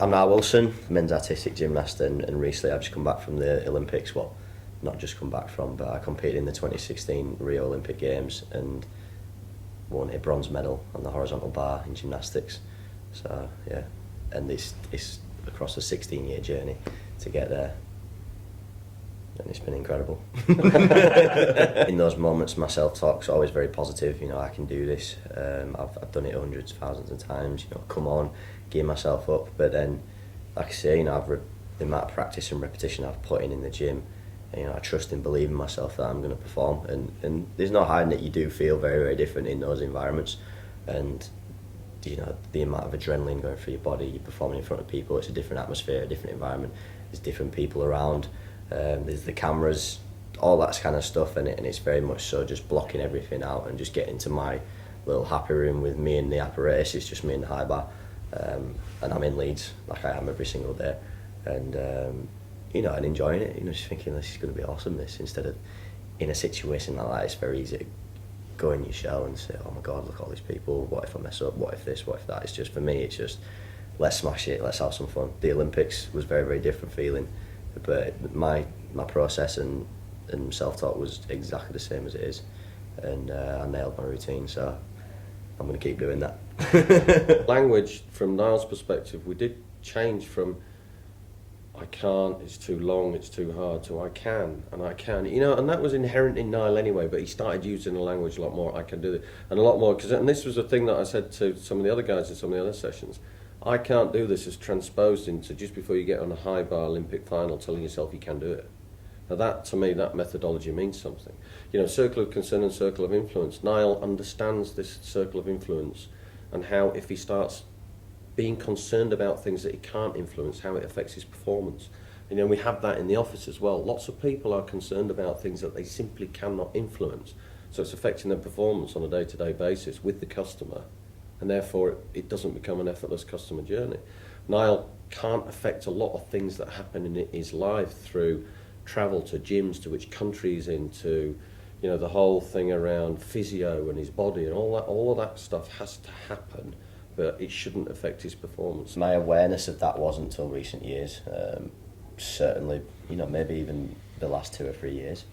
I'm Nile Wilson, men's artistic gymnast, and recently I've just come back from the Olympics. Well, not just come back from, but I competed in the 2016 Rio Olympic Games and won a bronze medal on the horizontal bar in gymnastics. So yeah, and it's across a 16-year journey to get there, and it's been incredible. In those moments, my self-talk's always very positive. You know, I can do this. I've done it hundreds, thousands of times. You know, come on, gear myself up. But then, like I say, you know, the amount of practice and repetition I've put in the gym. You know, I trust and believe in myself that I'm going to perform. And there's no hiding that you do feel very, very different in those environments. And you know, the amount of adrenaline going through your body, you're performing in front of people. It's a different atmosphere, a different environment. There's different people around. There's the cameras, all that kind of stuff, and it's very much so just blocking everything out and just getting to my little happy room with me and the apparatus. It's just me and the high bar, and I'm in Leeds like I am every single day, and you know, and enjoying it. You know, just thinking this is going to be awesome. This, instead of in a situation like that, it's very easy to go in your shell and say, oh my God, look at all these people. What if I mess up? What if this? What if that? It's just, for me, it's just let's smash it. Let's have some fun. The Olympics was very, very different feeling. But my process and self-talk was exactly the same as it is, and I nailed my routine, so I'm going to keep doing that. Language, from Nile's perspective, we did change from I can't, it's too long, it's too hard, to I can, and I can. You know, and that was inherent in Nile anyway, but he started using the language a lot more. I can do it, and a lot more, and this was a thing that I said to some of the other guys in some of the other sessions. I can't do this is transposed into just before you get on a high bar Olympic final telling yourself you can do it. Now that, to me, that methodology means something. You know, circle of concern and circle of influence. Nile understands this circle of influence and how, if he starts being concerned about things that he can't influence, how it affects his performance. You know, we have that in the office as well. Lots of people are concerned about things that they simply cannot influence. So it's affecting their performance on a day-to-day basis with the customer. And therefore it doesn't become an effortless customer journey. Nile can't affect a lot of things that happen in his life through travel to gyms, to which country he's into, you know, the whole thing around physio and his body and all of that stuff has to happen, but it shouldn't affect his performance. My awareness of that wasn't until recent years, certainly, you know, maybe even the last 2 or 3 years,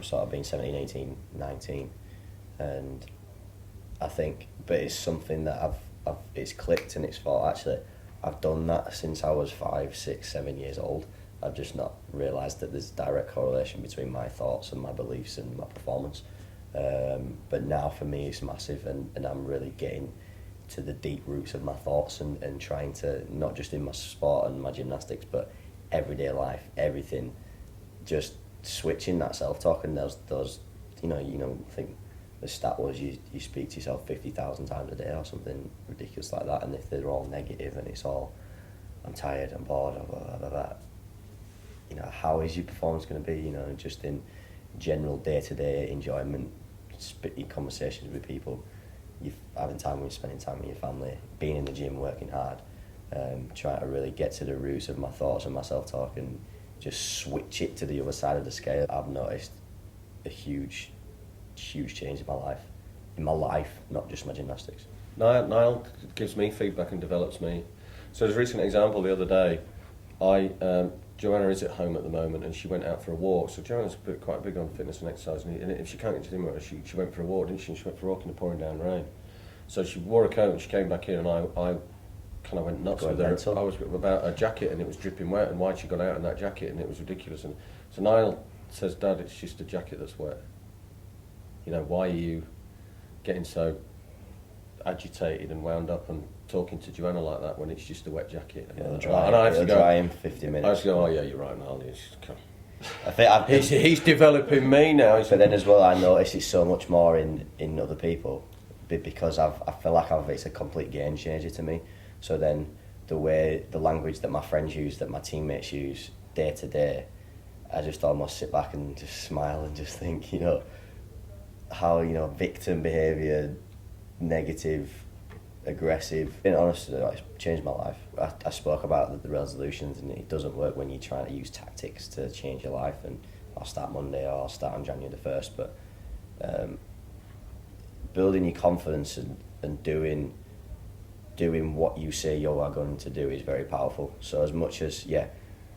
sort of being 17, 18, 19, and I think, but it's something that it's clicked and it's thought, actually, I've done that since I was 5, 6, 7 years old. I've just not realised that there's a direct correlation between my thoughts and my beliefs and my performance. But now for me it's massive, and I'm really getting to the deep roots of my thoughts and trying to, not just in my sport and my gymnastics, but everyday life, everything, just switching that self-talk and those you know, I think the stat was you speak to yourself 50,000 times a day or something ridiculous like that, and if they're all negative and it's all, I'm tired, I'm bored, blah, blah, blah, you know, how is your performance going to be, you know, just in general day-to-day enjoyment, spitty conversations with people, you having time with, spending time with your family, being in the gym, working hard, trying to really get to the roots of my thoughts and my self-talk and just switch it to the other side of the scale. I've noticed a huge change in my life, not just my gymnastics. Nile gives me feedback and develops me. So there's a recent example the other day. Joanna is at home at the moment and she went out for a walk. So Joanna's quite big on fitness and exercise, and if she can't get to the gym, she went for a walk, didn't she? And she went for a walk in the pouring down rain. So she wore a coat and she came back in, and I kind of went nuts with her. I was about a jacket and it was dripping wet, and why'd she got out in that jacket, and it was ridiculous. And so Nile says, Dad, it's just a jacket that's wet. You know, why are you getting so agitated and wound up and talking to Joanna like that when it's just a wet jacket? And I have to go dry in 50 minutes. I have to go, oh yeah, you're right, Nile. I think he's developing me now. But then as well, I notice it's so much more in other people, because I feel like it's a complete game changer to me. So then the language that my friends use, that my teammates use day to day, I just almost sit back and just smile and just think, you know, how, you know, victim behaviour, negative, aggressive. Being honest, it's changed my life. I spoke about the resolutions, and it doesn't work when you're trying to use tactics to change your life, and I'll start Monday or I'll start on January the 1st, but building your confidence and doing doing what you say you are going to do is very powerful. So as much as, yeah,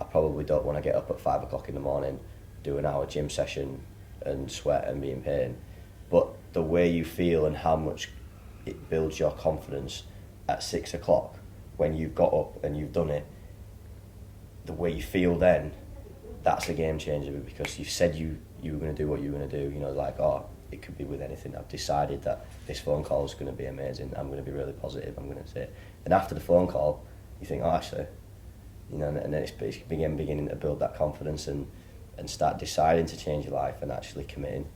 I probably don't want to get up at 5 o'clock in the morning, do an hour gym session and sweat and be in pain, but the way you feel and how much it builds your confidence at 6 o'clock when you've got up and you've done it, the way you feel then, that's a game changer, because you said you were going to do what you were going to do. You know, like, oh, it could be with anything. I've decided that this phone call is going to be amazing. I'm going to be really positive. I'm going to say it. And after the phone call, you think, oh, actually, you know, and then it's beginning to build that confidence and start deciding to change your life and actually committing.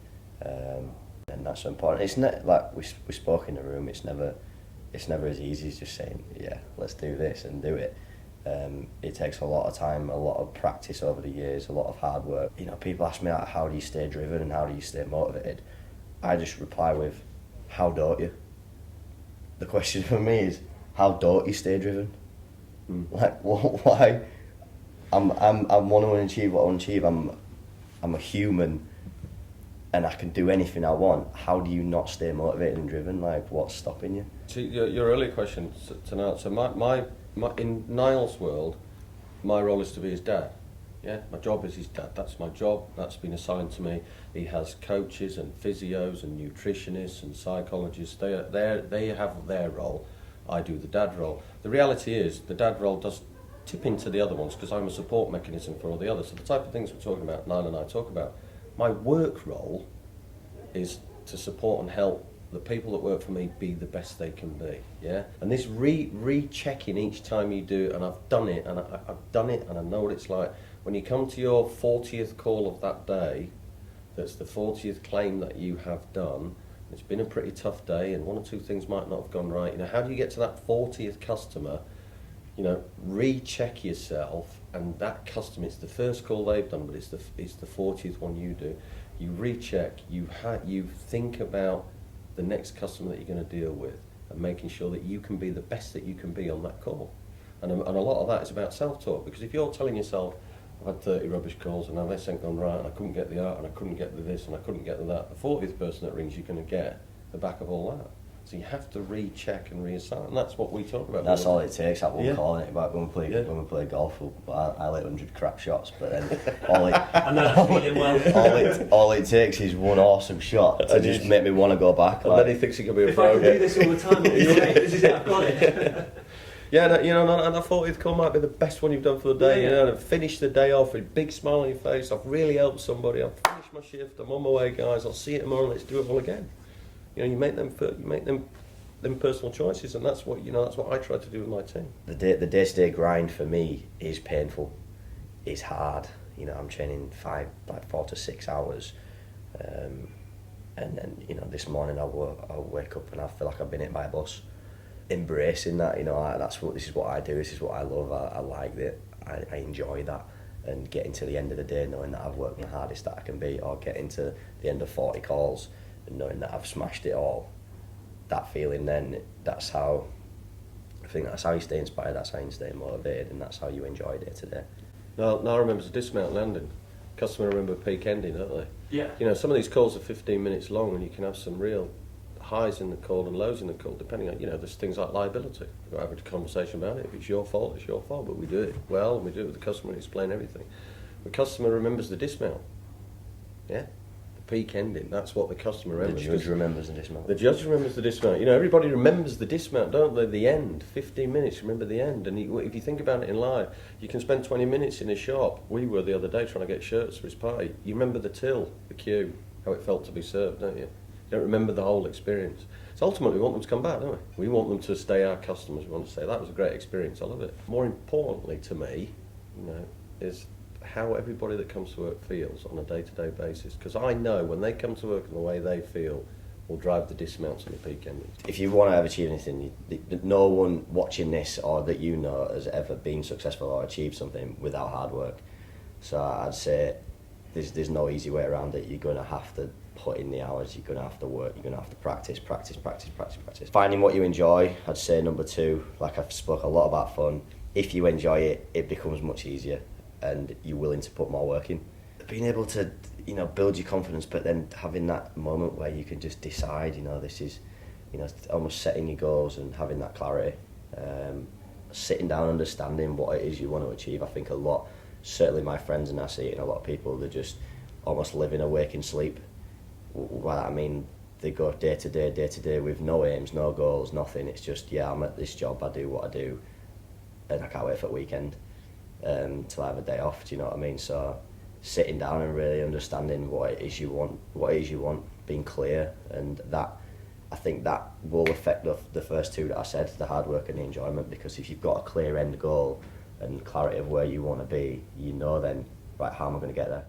And that's so important. It's not like we spoke in the room. It's never as easy as just saying, yeah, let's do this and do it. It takes a lot of time, a lot of practice over the years, a lot of hard work. You know, people ask me, how do you stay driven and how do you stay motivated? I just reply with, how don't you? The question for me is, how don't you stay driven? Like, why? I want to achieve what I want to achieve. I'm a human, and I can do anything I want. How do you not stay motivated and driven? Like, what's stopping you? To your earlier question tonight. So my in Nile's world, my role is to be his dad. Yeah, my job is his dad. That's my job. That's been assigned to me. He has coaches and physios and nutritionists and psychologists. They have their role. I do the dad role. The reality is the dad role does tip into the other ones because I'm a support mechanism for all the others. So the type of things we're talking about, Nile and I talk about, my work role is to support and help the people that work for me be the best they can be, yeah? And this rechecking each time you do, and I've done it, and I've done it, and I know what it's like. When you come to your 40th call of that day, that's the 40th claim that you have done, it's been a pretty tough day, and one or two things might not have gone right. You know, how do you get to that 40th customer? You know, recheck yourself, and that customer, it's the first call they've done, but it's the 40th one you do. You recheck, you think about the next customer that you're going to deal with and making sure that you can be the best that you can be on that call. And a lot of that is about self-talk, because if you're telling yourself, I've had 30 rubbish calls and now this ain't gone right and I couldn't get the art and I couldn't get the this and I couldn't get the that, the 40th person that rings you're going to get the back of all that. So you have to recheck and reassign, and that's what we talk about. That's all it takes. That one call, isn't it? But when we play golf, I like 100 crap shots, but then all it takes is one awesome shot to just make me want to go back. And then he thinks he can be a pro. If I can do this all the time, this is it. I've got it. Yeah, you know, and that 40th call might be the best one you've done for the day. You know, and finish the day off with a big smile on your face. I've really helped somebody. I've finished my shift. I'm on my way, guys. I'll see you tomorrow. Let's do it all again. You know, you make them personal choices, and that's what I try to do with my team. The day-to-day grind for me is painful. It's hard. You know, I'm training 4 to 6 hours, and then, you know, this morning I'll wake up and I feel like I've been hit by a bus. Embracing that, you know, this is what I do. This is what I love. I like it. I enjoy that. And getting to the end of the day knowing that I've worked the hardest that I can be, or getting to the end of 40 calls and knowing that I've smashed it all, that feeling, then that's how you stay inspired, that's how you stay motivated, and that's how you enjoy day to day. Now remembers the dismount landing. Customer remember peak ending, don't they? Yeah. You know, some of these calls are 15 minutes long, and you can have some real highs in the call and lows in the call, depending on, you know, there's things like liability. We've got to have a conversation about it. If it's your fault, it's your fault, but we do it well, and we do it with the customer and explain everything. The customer remembers the dismount. Yeah? Peak ending, that's what the customer remembers. The judge remembers the dismount. The judge remembers the dismount. You know, everybody remembers the dismount, don't they? The end, 15 minutes, remember the end. And if you think about it in life, you can spend 20 minutes in a shop. We were the other day trying to get shirts for his party. You remember the till, the queue, how it felt to be served, don't you? You don't remember the whole experience. So ultimately we want them to come back, don't we? We want them to stay our customers. We want to say, that was a great experience, I love it. More importantly to me, you know, is how everybody that comes to work feels on a day-to-day basis, because I know when they come to work and the way they feel will drive the dismounts and the peak endings. If you want to ever achieve anything, no one watching this or that you know has ever been successful or achieved something without hard work. So I'd say there's no easy way around it. You're going to have to put in the hours, you're going to have to work, you're going to have to practice. Finding what you enjoy, I'd say number 2, like I've spoke a lot about fun. If you enjoy it, it becomes much easier and you're willing to put more work in. Being able to, you know, build your confidence, but then having that moment where you can just decide, you know, this is, you know, almost setting your goals and having that clarity. Sitting down, understanding what it is you want to achieve. I think a lot, certainly my friends, and I see it in a lot of people, they just almost live in a waking sleep. Well, I mean, they go day to day with no aims, no goals, nothing. It's just, yeah, I'm at this job, I do what I do, and I can't wait for the weekend till I have a day off. Do you know what I mean? So sitting down and really understanding what it is you want, being clear, and that, I think that will affect the first two that I said, the hard work and the enjoyment, because if you've got a clear end goal and clarity of where you want to be, you know then, right, how am I going to get there?